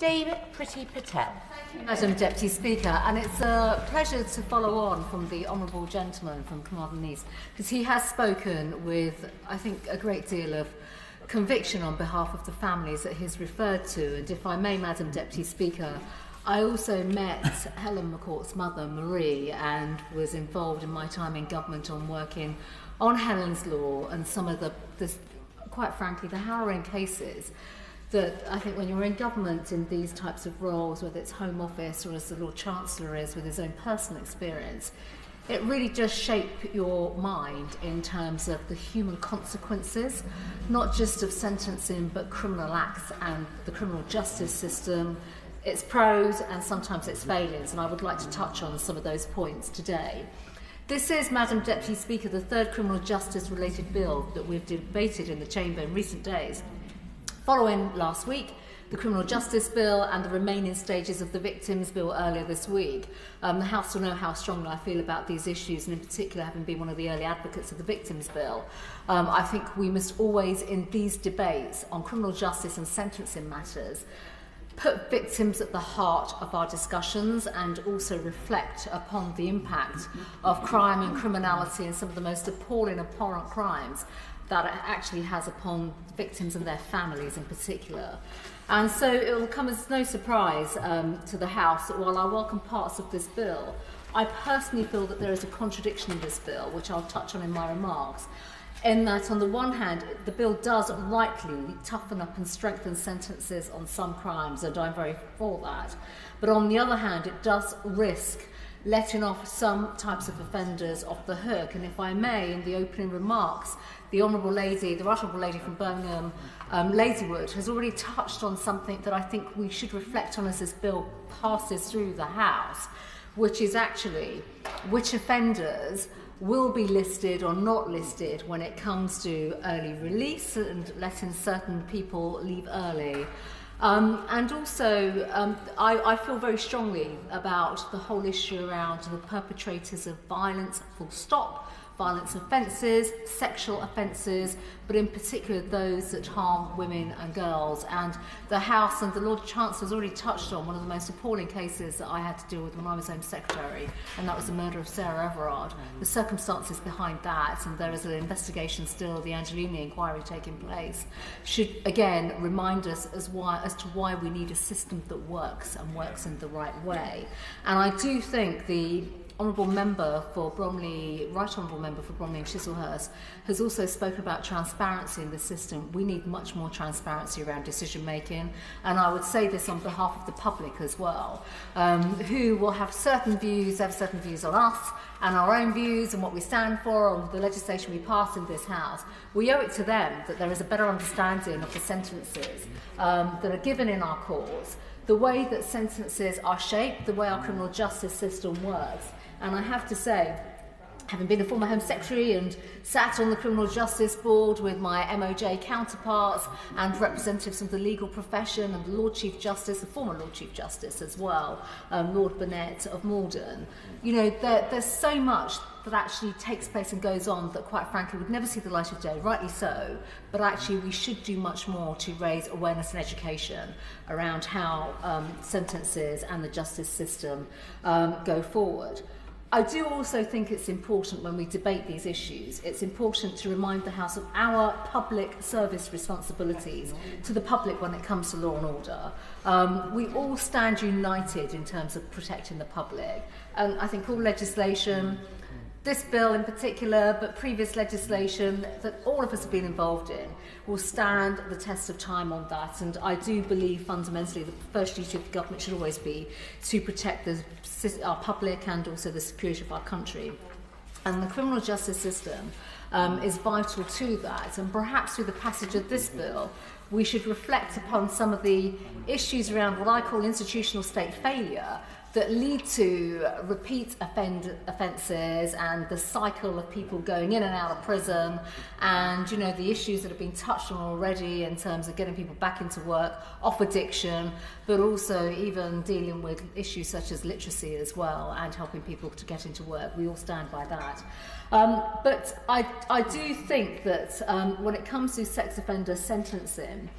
David Priti Patel. Thank you, Madam Deputy Speaker, and it's a pleasure to follow on from the Honourable Gentleman from Carmarthen East, because he has spoken with, I think, a great deal of conviction on behalf of the families that he's referred to. And if I may, Madam Deputy Speaker, I also met Helen McCourt's mother, Marie, and was involved in my time in government on working on Helen's Law and some of the quite frankly, the harrowing cases that I think when you're in government in these types of roles, whether it's Home Office or as the Lord Chancellor is with his own personal experience, it really does shape your mind in terms of the human consequences, not just of sentencing, but criminal acts and the criminal justice system, its pros and sometimes its failures. And I would like to touch on some of those points today. This is, Madam Deputy Speaker, the third criminal justice related bill that we've debated in the Chamber in recent days. Following last week, the Criminal Justice Bill and the remaining stages of the Victims Bill earlier this week. The House will know how strongly I feel about these issues, and in particular having been one of the early advocates of the Victims Bill. I think we must always, in these debates on criminal justice and sentencing matters, put victims at the heart of our discussions and also reflect upon the impact of crime and criminality and some of the most appalling, abhorrent crimes that it actually has upon victims and their families in particular. And so it will come as no surprise to the House that while I welcome parts of this bill, I personally feel that there is a contradiction in this bill, which I'll touch on in my remarks, in that on the one hand, the bill does rightly toughen up and strengthen sentences on some crimes, and I'm very for that. But on the other hand, it does risk letting off some types of offenders off the hook. And if I may, in the opening remarks, the Honourable Lady, the Right Honourable Lady from Birmingham, Ladywood, has already touched on something that I think we should reflect on as this bill passes through the House, which is actually which offenders will be listed or not listed when it comes to early release and letting certain people leave early. And also, I feel very strongly about the whole issue around the perpetrators of violence, full stop, violence offences, sexual offences, but in particular those that harm women and girls. And the House and the Lord Chancellor has already touched on one of the most appalling cases that I had to deal with when I was Home Secretary, and that was the murder of Sarah Everard. The circumstances behind that, and there is an investigation still, the Angelini inquiry taking place, should again remind us as to why we need a system that works and works in the right way. And I do think the Honourable Member for Bromley, Right Honourable Member for Bromley and Chislehurst, has also spoken about transparency in the system. We need much more transparency around decision making, and I would say this on behalf of the public as well, who will have certain views on us and our own views and what we stand for on the legislation we pass in this House. We owe it to them that there is a better understanding of the sentences that are given in our courts, the way that sentences are shaped, the way our criminal justice system works. And I have to say, having been a former Home Secretary and sat on the Criminal Justice Board with my MOJ counterparts and representatives of the legal profession and the Lord Chief Justice, the former Lord Chief Justice as well, Lord Burnett of Malden, you know, there's so much that actually takes place and goes on that quite frankly would never see the light of day, rightly so, but actually we should do much more to raise awareness and education around how sentences and the justice system go forward. I do also think it's important when we debate these issues, it's important to remind the House of our public service responsibilities to the public when it comes to law and order. We all stand united in terms of protecting the public, and I think all legislation, this bill in particular, but previous legislation that all of us have been involved in, will stand the test of time on that. And I do believe fundamentally the first duty of the government should always be to protect our public and also the security of our country. And the criminal justice system is vital to that. And perhaps through the passage of this bill, we should reflect upon some of the issues around what I call institutional state failure that lead to repeat offences and the cycle of people going in and out of prison, and you know the issues that have been touched on already in terms of getting people back into work, off addiction, but also even dealing with issues such as literacy as well and helping people to get into work. We all stand by that. But I do think that when it comes to sex offender sentencing,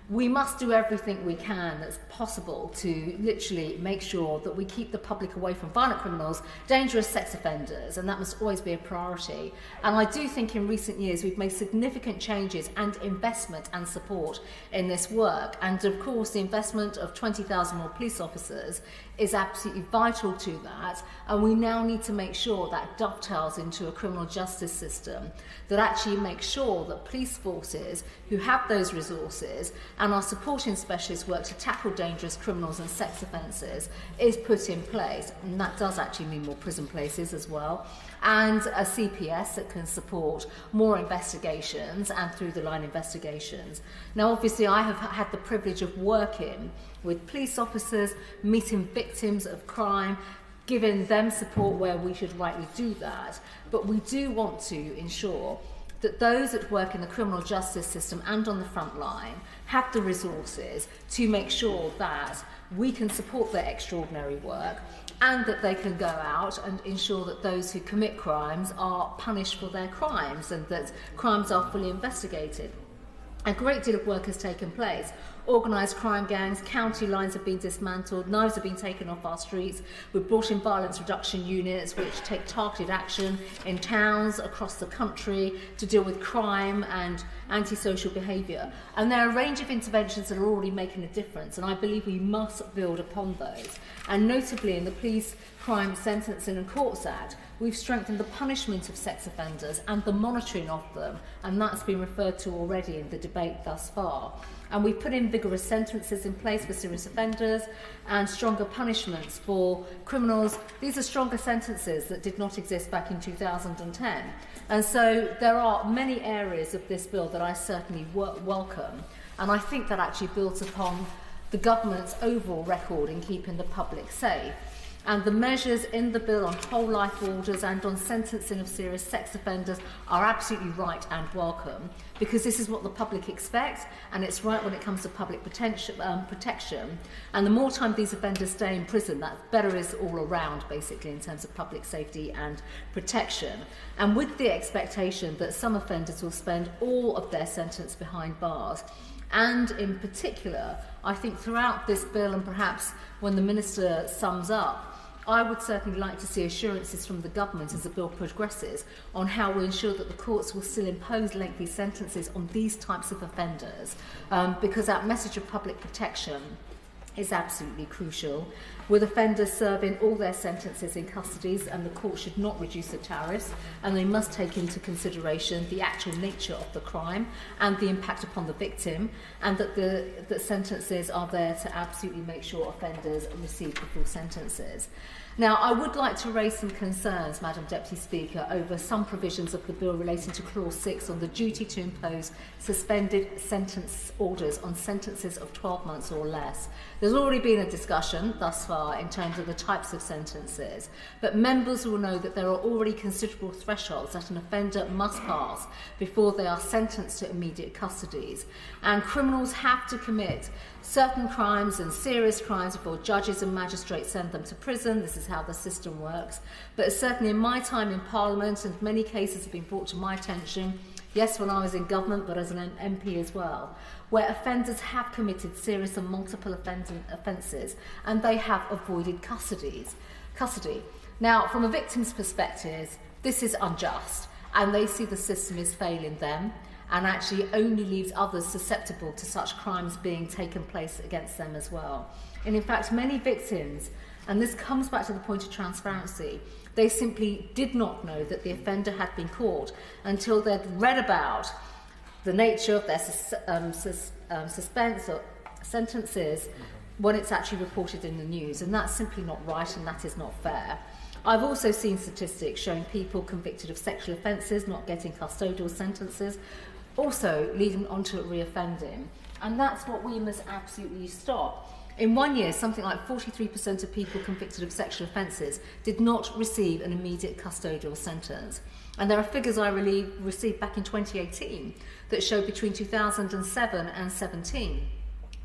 We must do everything we can that's possible to literally make sure that we keep the public away from violent criminals, dangerous sex offenders, and that must always be a priority. And I do think in recent years we've made significant changes and investment and support in this work. And of course the investment of 20,000 more police officers is absolutely vital to that, and we now need to make sure that dovetails into a criminal justice system that actually makes sure that police forces who have those resources and are supporting specialist work to tackle dangerous criminals and sex offences is put in place, and that does actually mean more prison places as well, and a CPS that can support more investigations and through the line investigations. Now obviously I have had the privilege of working with police officers, meeting victims of crime, giving them support where we should rightly do that. But we do want to ensure that those that work in the criminal justice system and on the front line have the resources to make sure that we can support their extraordinary work and that they can go out and ensure that those who commit crimes are punished for their crimes and that crimes are fully investigated. A great deal of work has taken place. Organised crime gangs, county lines have been dismantled, knives have been taken off our streets. We've brought in violence reduction units which take targeted action in towns across the country to deal with crime and antisocial behaviour. And there are a range of interventions that are already making a difference, and I believe we must build upon those. And notably in the Police Crime Sentencing and Courts Act, we've strengthened the punishment of sex offenders and the monitoring of them, and that's been referred to already in the debate thus far. And we've put in vigorous sentences in place for serious offenders and stronger punishments for criminals. These are stronger sentences that did not exist back in 2010. And so there are many areas of this bill that I certainly welcome, and I think that actually builds upon the government's overall record in keeping the public safe. And the measures in the bill on whole life orders and on sentencing of serious sex offenders are absolutely right and welcome, because this is what the public expects, and it's right when it comes to public protection. And the more time these offenders stay in prison, that better is all around, basically, in terms of public safety and protection. And with the expectation that some offenders will spend all of their sentence behind bars. And in particular, I think throughout this bill, and perhaps when the Minister sums up, I would certainly like to see assurances from the government as the bill progresses on how we ensure that the courts will still impose lengthy sentences on these types of offenders, because that message of public protection is absolutely crucial. With offenders serving all their sentences in custodies, and the court should not reduce the tariffs, and they must take into consideration the actual nature of the crime and the impact upon the victim, and that the sentences are there to absolutely make sure offenders receive the full sentences. Now, I would like to raise some concerns, Madam Deputy Speaker, over some provisions of the bill relating to Clause 6 on the duty to impose suspended sentence orders on sentences of 12 months or less. There's already been a discussion thus far in terms of the types of sentences, but members will know that there are already considerable thresholds that an offender must pass before they are sentenced to immediate custodies. And criminals have to commit certain crimes and serious crimes before judges and magistrates send them to prison. This is how the system works. But certainly in my time in Parliament, and many cases have been brought to my attention, yes, when I was in government, but as an MP as well, where offenders have committed serious and multiple offences and they have avoided custody. Now, from a victim's perspective, this is unjust, and they see the system is failing them and actually only leaves others susceptible to such crimes being taken place against them as well. And in fact, many victims, and this comes back to the point of transparency, they simply did not know that the offender had been caught until they'd read about the nature of their suspense or sentences when it's actually reported in the news. And that's simply not right, and that is not fair. I've also seen statistics showing people convicted of sexual offences not getting custodial sentences, also leading on to reoffending. And that's what we must absolutely stop. In 1 year, something like 43% of people convicted of sexual offences did not receive an immediate custodial sentence. And there are figures I received back in 2018 that show between 2007 and 2017,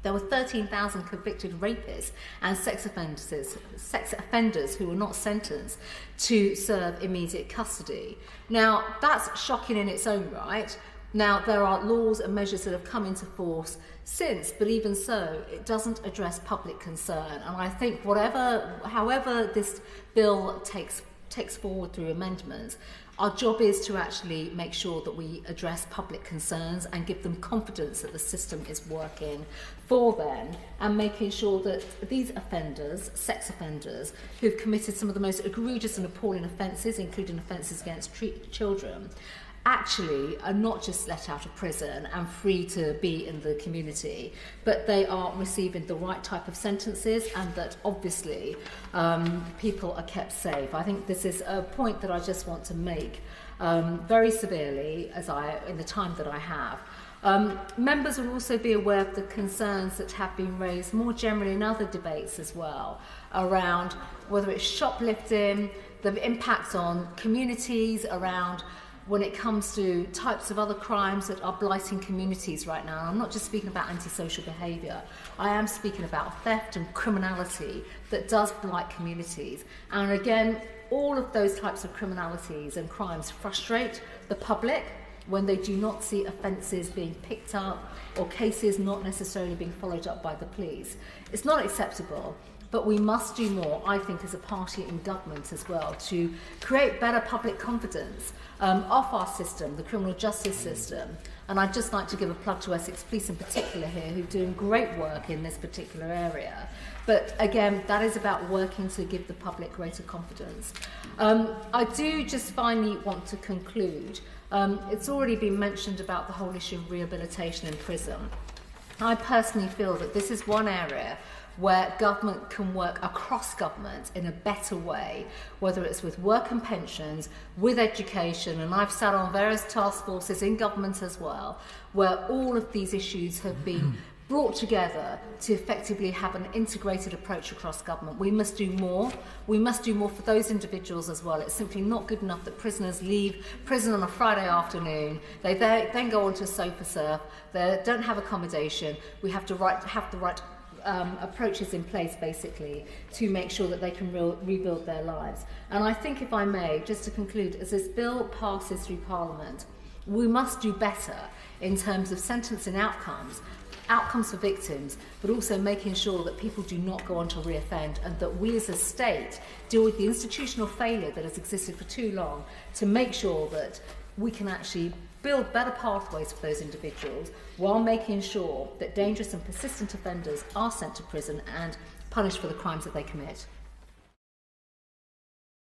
there were 13,000 convicted rapists and sex offenders who were not sentenced to serve immediate custody. Now, that's shocking in its own right, Now, there are laws and measures that have come into force since, but even so, it doesn't address public concern. And I think however this bill takes forward through amendments, our job is to actually make sure that we address public concerns and give them confidence that the system is working for them, and making sure that these offenders, sex offenders, who've committed some of the most egregious and appalling offences, including offences against children, actually are not just let out of prison and free to be in the community, but they are receiving the right type of sentences, and that obviously people are kept safe. I think this is a point that I just want to make very severely in the time that I have. Members will also be aware of the concerns that have been raised more generally in other debates as well, around whether it's shoplifting, the impacts on communities, around when it comes to types of other crimes that are blighting communities right now. I'm not just speaking about antisocial behaviour. I am speaking about theft and criminality that does blight communities. And again, all of those types of criminalities and crimes frustrate the public when they do not see offences being picked up or cases not necessarily being followed up by the police. It's not acceptable. But we must do more, I think, as a party in government as well, to create better public confidence of our system, the criminal justice system. And I'd just like to give a plug to Essex Police in particular here, who are doing great work in this particular area. But again, that is about working to give the public greater confidence. I do just finally want to conclude. It's already been mentioned about the whole issue of rehabilitation in prison. I personally feel that this is one area where government can work across government in a better way, whether it's with work and pensions, with education, and I've sat on various task forces in government as well, where all of these issues have been brought together to effectively have an integrated approach across government. We must do more. We must do more for those individuals as well. It's simply not good enough that prisoners leave prison on a Friday afternoon. They then go on to sofa surf. They don't have accommodation. We have to have the right approaches in place, basically, to make sure that they can rebuild their lives. And I think, if I may, just to conclude, as this bill passes through Parliament, we must do better in terms of sentencing outcomes for victims, but also making sure that people do not go on to reoffend, and that we as a state deal with the institutional failure that has existed for too long to make sure that we can actually build better pathways for those individuals, while making sure that dangerous and persistent offenders are sent to prison and punished for the crimes that they commit.